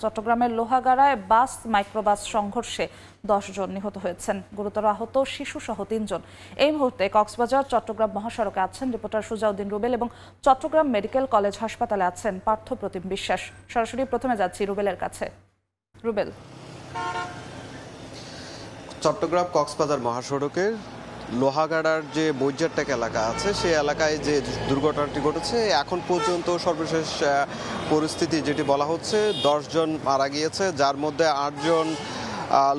চট্টগ্রামের লোহাগাড়ায় বাস মাইক্রোবাস সংঘর্ষে 10 জন নিহত হয়েছেন, গুরুতর আহত শিশুসহ 3 জন। এই মুহূর্তে কক্সবাজার চট্টগ্রাম মহাসড়কে আছেন রিপোর্টার সুজাউদ্দিন রুবেল এবং চট্টগ্রাম মেডিকেল কলেজ হাসপাতালে আছেন পার্থ প্রতিম বিশ্বাস। সরাসরি প্রথমে যাচ্ছি রুবেলের কাছে। রুবেল, চট্টগ্রাম কক্সবাজার মহাসড়কের লোহাগাড়ার যে মৈজারটেক এলাকা আছে সেই এলাকায় যে দুর্ঘটনাটি ঘটেছে, এখন পর্যন্ত সর্বশেষ পরিস্থিতি যেটি বলা হচ্ছে 10 জন মারা গিয়েছে, যার মধ্যে 8 জন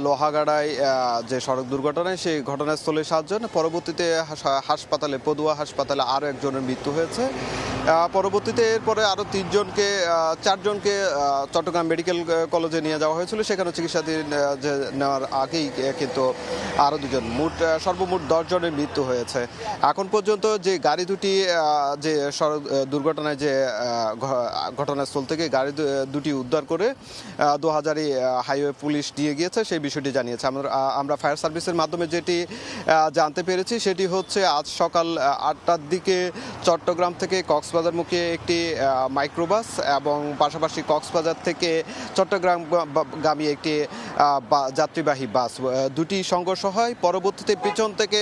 লোহাগাড়ায় যে সড়ক দুর্ঘটনায় সেই ঘটনাস্থলে 7 জন। পরবর্তীতে হাসপাতালে পদুয়া হাসপাতালে আরও একজনের মৃত্যু হয়েছে। পরবর্তীতে এরপরে আরও 4জনকে চট্টগ্রাম মেডিকেল কলেজে নিয়ে যাওয়া হয়েছিল, সেখানে চিকিৎসাধীন নেওয়ার আগেই কিন্তু আরও 2 জন, সর্বমোট 10 জনের মৃত্যু হয়েছে। এখন পর্যন্ত যে গাড়ি দুটি যে সড়ক দুর্ঘটনায় যে ঘটনাস্থল থেকে গাড়ি দুটি উদ্ধার করে 2000 হাইওয়ে পুলিশ নিয়ে গিয়েছে, সেই বিষয়টি জানিয়েছে। আমরা ফায়ার সার্ভিসের মাধ্যমে যেটি জানতে পেরেছি সেটি হচ্ছে আজ সকাল 8টার দিকে চট্টগ্রাম থেকে কক্সবাজারমুখী একটি মাইক্রোবাস এবং পাশাপাশি কক্সবাজার থেকে চট্টগ্রামগামী একটি যাত্রীবাহী বাস, দুটি সংঘর্ষ হয়। পরবর্তীতে পিছন থেকে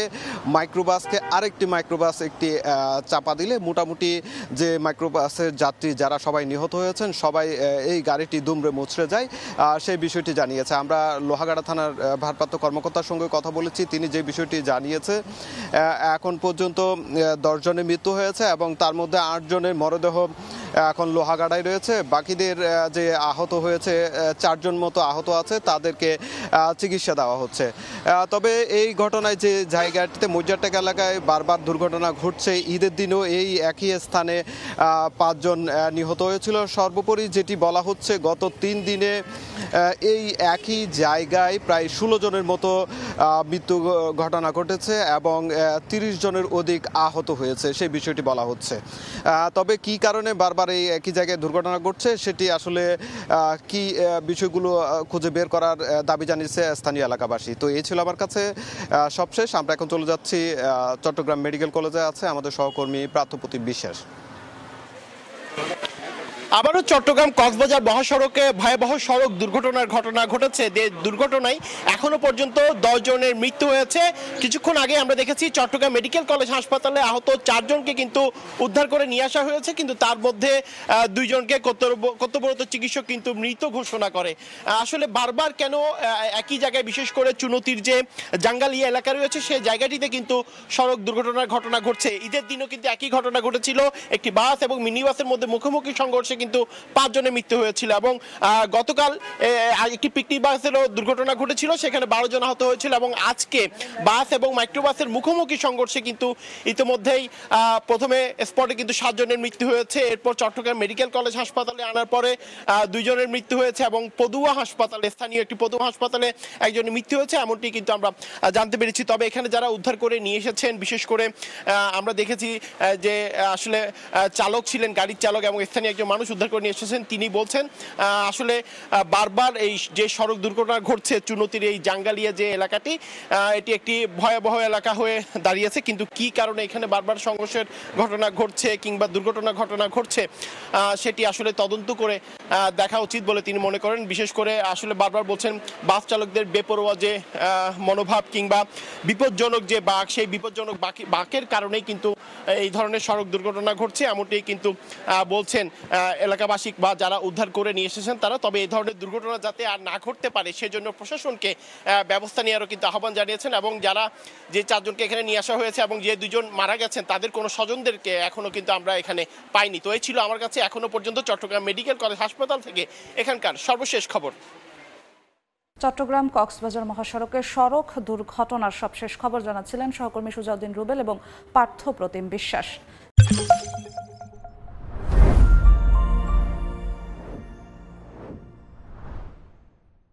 মাইক্রোবাসকে আরেকটি মাইক্রোবাস একটি চাপা দিলে মোটামুটি যে মাইক্রোবাসের যাত্রী যারা সবাই নিহত হয়েছেন সবাই এই গাড়িটি দুমড়ে মুচড়ে যায়, সেই বিষয়টি জানিয়েছে। আমরা লোহাগাড়া থানার ভারপ্রাপ্ত কর্মকর্তার সঙ্গে কথা বলেছি, তিনি যে বিষয়টি জানিয়েছে এখন পর্যন্ত 10 জনের মৃত্যু হয়েছে এবং তার মধ্যে 8 জনের মরদেহ এখন লোহাগাড়ায় রয়েছে। বাকিদের যে আহত হয়েছে 4 জন মতো আহত আছে, তাদেরকে চিকিৎসা দেওয়া হচ্ছে। তবে এই ঘটনায় যে জায়গাটিতে মৈজারটেক এলাকায় বারবার দুর্ঘটনা ঘটছে, ঈদের দিনও এই একই স্থানে 5 জন নিহত হয়েছিল। সর্বোপরি যেটি বলা হচ্ছে গত 3 দিনে এই একই জায়গায় প্রায় 16 জনের মতো মৃত্যু ঘটনা ঘটেছে এবং 30 জনের অধিক আহত হয়েছে, সেই বিষয়টি বলা হচ্ছে। তবে কি কারণে বারবার এই একই জায়গায় দুর্ঘটনা ঘটছে সেটি আসলে কি বিষয়গুলো খুঁজে বের করার দাবি জানিয়েছে স্থানীয় এলাকাবাসী। তো এই ছিল আমার কাছে সবশেষ। আমরা এখন চলে যাচ্ছি চট্টগ্রাম মেডিকেল কলেজে আছে আমাদের সহকর্মী পার্থ প্রতিম বিশ্বাস। আবারও চট্টগ্রাম কক্সবাজার মহাসড়কে ভয়াবহ সড়ক দুর্ঘটনার ঘটনা ঘটেছে। দুর্ঘটনায় এখনো পর্যন্ত 10 জনের মৃত্যু হয়েছে। কিছুক্ষণ আগে আমরা দেখেছি চট্টগ্রাম মেডিকেল কলেজ হাসপাতালে আহত 4 জনকে কিন্তু উদ্ধার করে নিয়ে আসা হয়েছে, কিন্তু তার মধ্যে 2 জনকে কর্তব্যরত চিকিৎসক কিন্তু মৃত ঘোষণা করে। আসলে বারবার কেন একই জায়গায়, বিশেষ করে চুনতির যে জাঙ্গালিয়া এলাকা রয়েছে সেই জায়গাটিতে কিন্তু সড়ক দুর্ঘটনার ঘটনা ঘটছে। ঈদের দিনও কিন্তু একই ঘটনা ঘটেছিল, একটি বাস এবং মিনি বাসের মধ্যে মুখোমুখি সংঘর্ষে কিন্তু 5 জনের মৃত্যু হয়েছিল এবং গতকাল একটি পিকনিক বাসেরও দুর্ঘটনা ঘটেছিল, সেখানে 12 জন আহত হয়েছিল এবং আজকে বাস এবং মাইক্রোবাসের মুখোমুখি সংঘর্ষে কিন্তু ইতিমধ্যেই প্রথমে স্পটে কিন্তু 7 জনের মৃত্যু হয়েছে। এরপর চট্টগ্রাম মেডিকেল কলেজ হাসপাতালে আনার পরে 2 জনের মৃত্যু হয়েছে এবং পদুয়া হাসপাতালে, স্থানীয় একটি পদুয়া হাসপাতালে একজনের মৃত্যু হয়েছে, এমনটি কিন্তু আমরা জানতে পেরেছি। তবে এখানে যারা উদ্ধার করে নিয়ে এসেছেন, বিশেষ করে আমরা দেখেছি যে আসলে চালক ছিলেন, গাড়ির চালক এবং স্থানীয় একজন মানুষ উদ্ধার করে নিয়ে এসেছেন। তিনি বলছেন আসলে বারবার এই যে সড়ক দুর্ঘটনা ঘটছে চুনতির এই জাঙ্গালিয়া যে এলাকাটি, এটি একটি ভয়াবহ এলাকা হয়ে দাঁড়িয়েছে, কিন্তু কি কারণে এখানে বারবার সংঘর্ষের ঘটনা ঘটছে কিংবা দুর্ঘটনা ঘটনা ঘটছে সেটি আসলে তদন্ত করে দেখা উচিত বলে তিনি মনে করেন। বিশেষ করে আসলে বারবার বলছেন বাস চালকদের বেপরোয়া যে মনোভাব কিংবা বিপজ্জনক যে বাঁক, সেই বিপজ্জনক বাঁকের কারণেই কিন্তু এই ধরনের সড়ক দুর্ঘটনা ঘটছে, এমনটি কিন্তু বলছেন এলাকাবাসী বা যারা উদ্ধার করে নিয়ে এসেছেন তারা। তবে এই ধরনের দুর্ঘটনা যাতে আর না ঘটতে পারে সেজন্য প্রশাসনকে ব্যবস্থা নেওয়ারও কিন্তু আহ্বান জানিয়েছেন এবং যারা যে 4 জনকে এখানে নিয়ে আসা হয়েছে এবং যে 2 জন মারা গেছেন তাদের কোনো স্বজনদেরকে এখনো কিন্তু আমরা এখানে পাইনি। তো এই ছিল আমার কাছে এখনো পর্যন্ত চট্টগ্রাম মেডিকেল কলেজ হাসপাতাল থেকে এখানকার সর্বশেষ খবর। চট্টগ্রাম কক্সবাজার মহাসড়কের সড়ক দুর্ঘটনার সবশেষ খবর জানাচ্ছিলেন সহকর্মী সুজাউদ্দিন রুবেল এবং পার্থ প্রতিম বিশ্বাস।